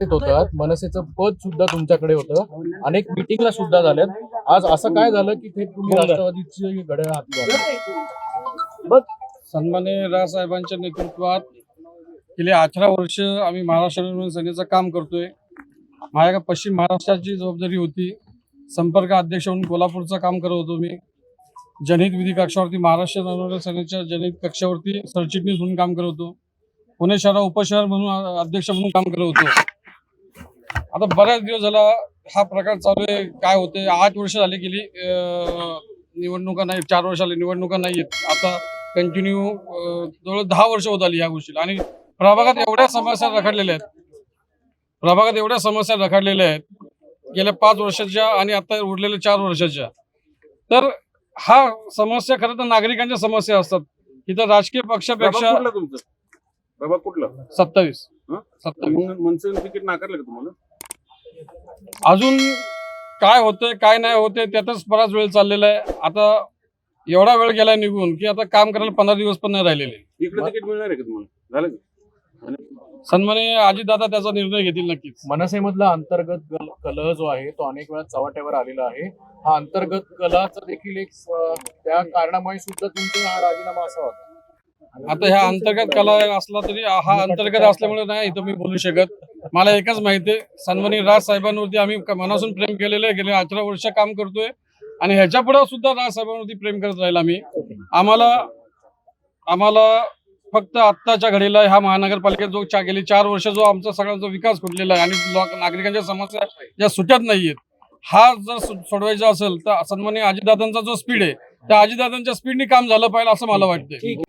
होतात, मनसेचं पद सुद्धा तुमच्याकडे होतं, अनेक मिटिंगला सुद्धा झाल्यात. आज असं काय झालं की थेट तुम्ही राष्ट्रवादीची घड्याळ हाती घातली? बघ, सन्माननीय रावसाहेबांच्या नेतृत्वात गेली 18 वर्ष आम्ही महाराष्ट्र नवनिर्माण सेनेचं काम करतोय. माझ्या पश्चिम महाराष्ट्राची जबाबदारी होती. संपर्क अध्यक्ष म्हणून कोल्हापूरचं काम करत होतो मी. जनहित विधी कक्षावरती महाराष्ट्र नवनिर्माण सेनेच्या जनहित कक्षावरती सरचिटणीस म्हणून काम करत होतो. पुणे शहर उपशहर म्हणून अध्यक्ष म्हणून काम करत होतो. आता बऱ्याच दिवस झाला हा प्रकार चालू आहे. काय होते, 8 वर्ष झाली गेली निवडणुका नाही, 4 वर्ष झाली निवडणुका नाही आहेत. आता कंटिन्यू जवळ 10 वर्ष होत आली या गोष्टीला. आणि प्रभागात एवढ्या समस्या रखडलेल्या आहेत गेल्या 5 वर्षाच्या आणि आता उरलेल्या 4 वर्षाच्या. तर हा समस्या खरं तर नागरिकांच्या समस्या असतात. इथं राजकीय पक्षापेक्षा प्रभाग कुठला 27 मनसेने तिकीट नाकारलं का तुम्हाला? अजून काय होतंय काय नाही होते त्यातच बराच वेळ चाललेला आहे. आता एवढा वेळ गेलाय निघून की आता काम करायला 15 दिवस पण नाही राहिलेले. इकडे तिकीट मिळणार आहे का तुम्हाला? झालं का? सन्माननीय अजितदादा त्याचा निर्णय घेतील नक्कीच. मनसेमधला अंतर्गत कलह जो आहे तो अनेक वेळा चव्हाट्यावर आलेला आहे. हा अंतर्गत कलहाचा देखील एक त्या कारणामुळे सुद्धा तुमचा हा राजीनामा असावा. आता ह्या अंतर्गत कला असला तरी हा अंतर्गत असल्यामुळे नाही इथं मी बोलू शकत. मला एकच माहिती आहे, सन्माननीय राज साहेबांवरती आम्ही मनापासून प्रेम केलेलं आहे. गेले 18 वर्ष काम करतोय आणि ह्याच्या पुढे सुद्धा राज साहेबांवरती प्रेम करत राहील आम्ही. आम्हाला फक्त आत्ताच्या घडीला ह्या महानगरपालिकेत जो गेली 4 वर्ष जो आमचा सगळ्यांचा विकास घडलेला आहे आणि नागरिकांच्या समस्या ज्या सुटत नाहीयेत, हा जर सोडवायचा असेल तर सन्माननीय अजितदादांचा जो स्पीड आहे त्या अजितदादांच्या स्पीडने काम झालं पाहिजे असं मला वाटतं.